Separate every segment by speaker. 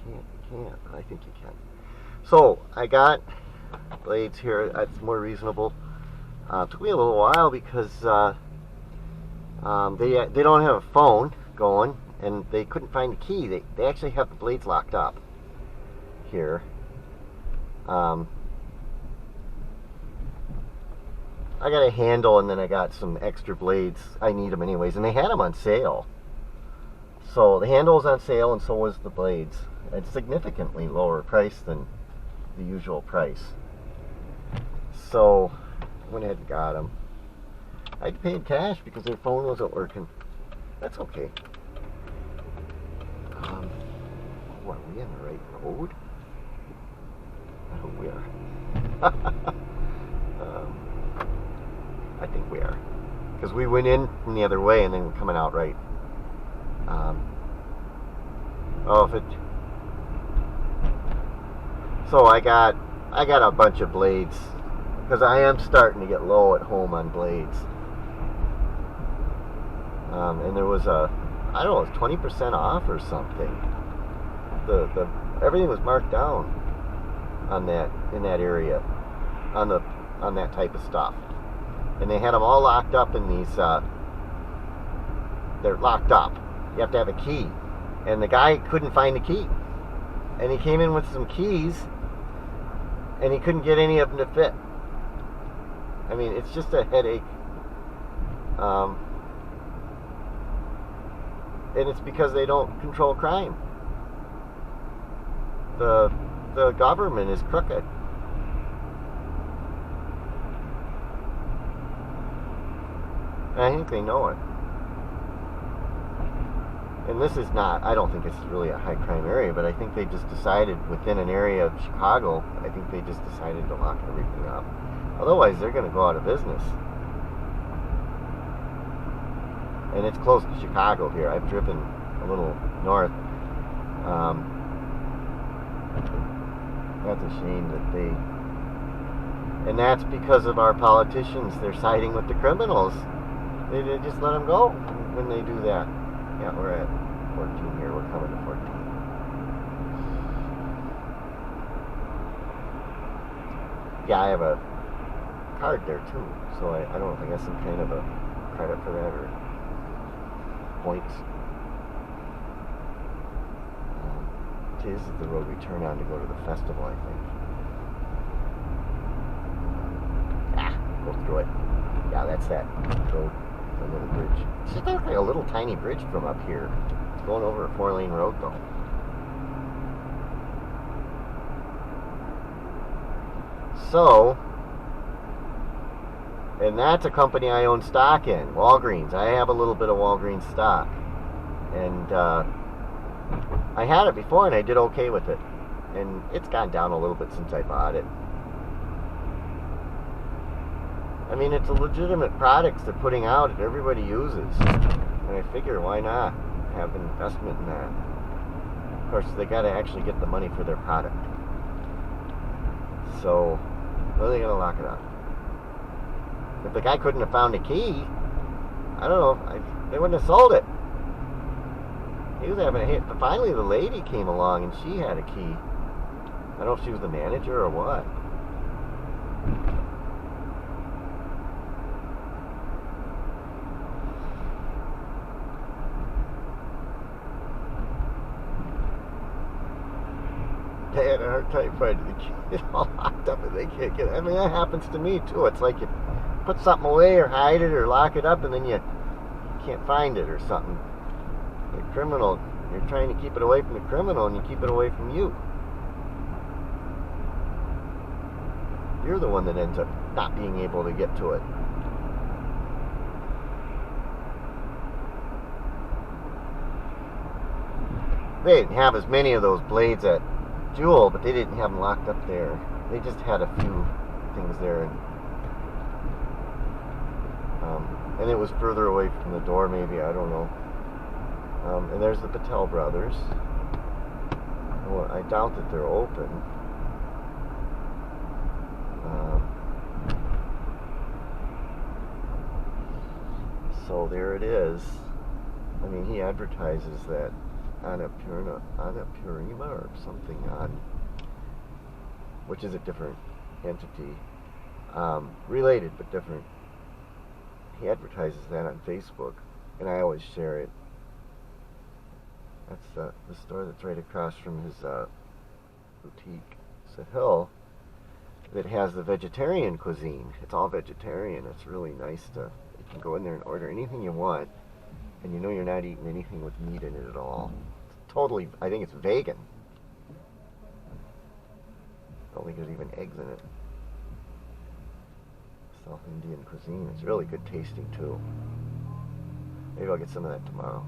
Speaker 1: can't, but I think you can. So I got blades here. That's more reasonable. Took me a little while because they don't have a phone going, and they couldn't find the key. They actually have the blades locked up here. I got a handle, and then I got some extra blades. I need them anyways, and they had them on sale. So the handle was on sale, and so was the blades. It's significantly lower price than the usual price. So I went ahead and got them. I paid cash because their phone wasn't working. That's okay. Are we on the right road? I hope we are. I think we are. Because we went in from the other way and then we're coming out right. So I got a bunch of blades because I am starting to get low at home on blades. And there was I don't know, it was 20% off or something. The everything was marked down on that, in that area, on that type of stuff. And they had them all locked up in these. They're locked up. You have to have a key, and the guy couldn't find the key, and he came in with some keys, and he couldn't get any of them to fit. I mean, it's just a headache. And it's because they don't control crime. The government is crooked. And I think they know it. And this is not, I don't think it's really a high crime area, but I think they just decided within an area of Chicago, I think they just decided to lock everything up. Otherwise, they're going to go out of business. And it's close to Chicago here. I've driven a little north. That's a shame that and that's because of our politicians. They're siding with the criminals. They just let them go when they do that. Yeah, we're at 14 here. We're coming to 14. Yeah, I have a card there too, so I don't know if I got some kind of a credit for that or points. This is the road we turn on to go to the festival, I think. Go through it. Yeah, that's that road, the little bridge. It's just like a little tiny bridge from up here. It's going over a 4-lane road, though. So, and that's a company I own stock in, Walgreens. I have a little bit of Walgreens stock. And I had it before and I did okay with it. And it's gone down a little bit since I bought it. I mean, it's a legitimate product they're putting out that everybody uses. And I figure, why not have an investment in that? Of course, they got to actually get the money for their product. So, how are they going to lock it up? If the guy couldn't have found a key, I don't know, they wouldn't have sold it. He was having a hit. But finally, the lady came along and she had a key. I don't know if she was the manager or what. They had a hard time finding the key. It's all locked up and they can't get it. I mean, that happens to me too. It's like you put something away or hide it or lock it up and then you can't find it or something. The criminal, you're trying to keep it away from the criminal and you keep it away from you. You're the one that ends up not being able to get to it. They didn't have as many of those blades at Jewel, but they didn't have them locked up there. They just had a few things there. And it was further away from the door, maybe, I don't know. And there's the Patel brothers. Well, I doubt that they're open. So there it is. I mean, he advertises that Annapurna or something on, which is a different entity, related but different. He advertises that on Facebook, and I always share it. That's the store that's right across from his boutique. It's a hill that has the vegetarian cuisine. It's all vegetarian. It's really nice you can go in there and order anything you want, and you know you're not eating anything with meat in it at all. It's totally, I think it's vegan. I don't think there's even eggs in it. South Indian cuisine. It's really good tasting too. Maybe I'll get some of that tomorrow.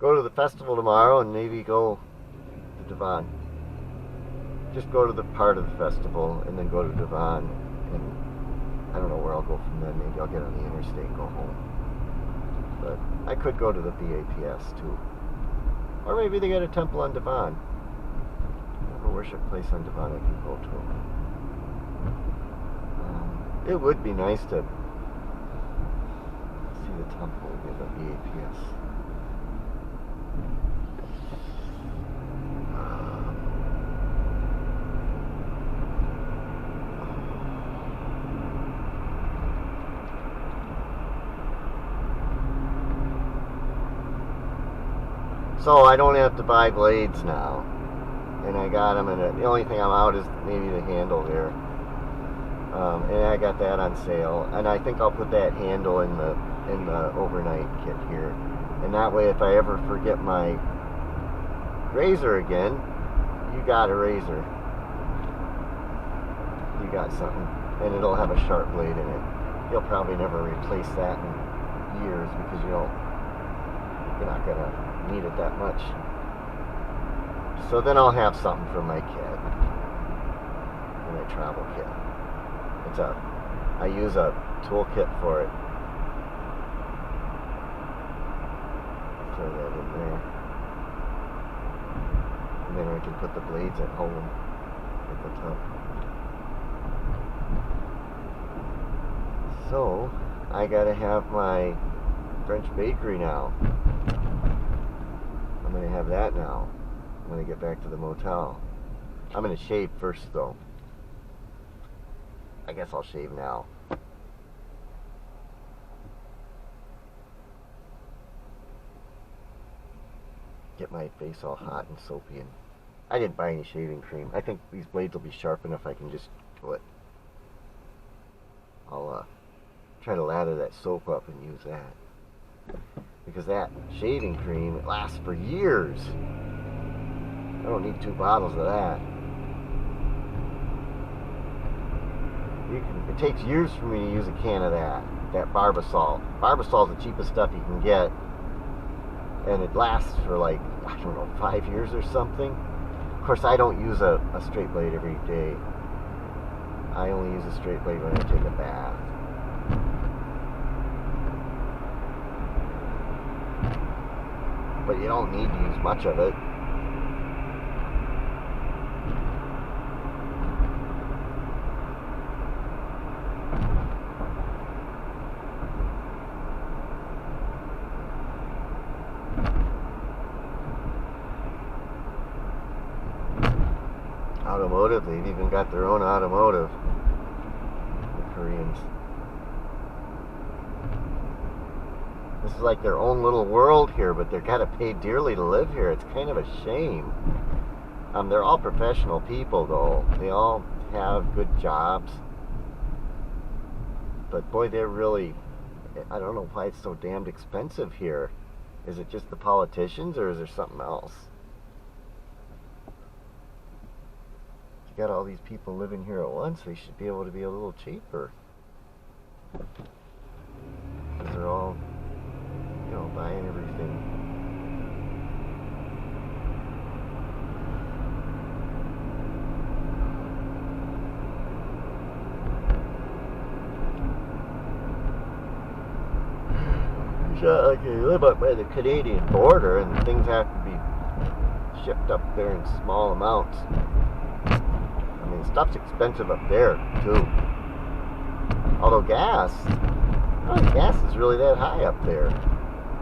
Speaker 1: Go to the festival tomorrow and maybe go to Devon. Just go to the part of the festival and then go to Devon, and I don't know where I'll go from then. Maybe I'll get on the interstate and go home. But I could go to the BAPS too. Or maybe they got a temple on Devon. They have a worship place on Devon I can go to. It would be nice to see the temple in the BAPS. So I don't have to buy blades now, and I got them, and the only thing I'm out is maybe the handle there, and I got that on sale, and I think I'll put that handle in the overnight kit here, and that way if I ever forget my razor again, you got a razor, you got something, and it'll have a sharp blade in it. You'll probably never replace that in years because you're not gonna need it that much. So then I'll have something for my kit, for my travel kit. I use a toolkit for it. Throw that in there, and then I can put the blades at home at the top. So I gotta have my French bakery now. I'm going to have that now when I get back to the motel. I'm going to shave first though. I guess I'll shave now. Get my face all hot and soapy, and I didn't buy any shaving cream. I think these blades will be sharp enough I can just do it. I'll try to lather that soap up and use that. Because that shaving cream, it lasts for years. I don't need 2 bottles of that. It takes years for me to use a can of that Barbasol. Barbasol's the cheapest stuff you can get, and it lasts for like, I don't know, 5 years or something. Of course, I don't use a straight blade every day. I only use a straight blade when I take a bath. But you don't need to use much of it. Automotive, they've even got their own automotive, the Koreans. This is like their own little world here, but they're gotta pay dearly to live here. It's kind of a shame. They're all professional people, though. They all have good jobs. But boy, they're really, I don't know why it's so damned expensive here. Is it just the politicians, or is there something else? You got all these people living here at once, they should be able to be a little cheaper. Because they're all, buying everything. So, okay, you live up by the Canadian border, and things have to be shipped up there in small amounts. Stuff's expensive up there too. Although gas Oh, the gas is really that high up there.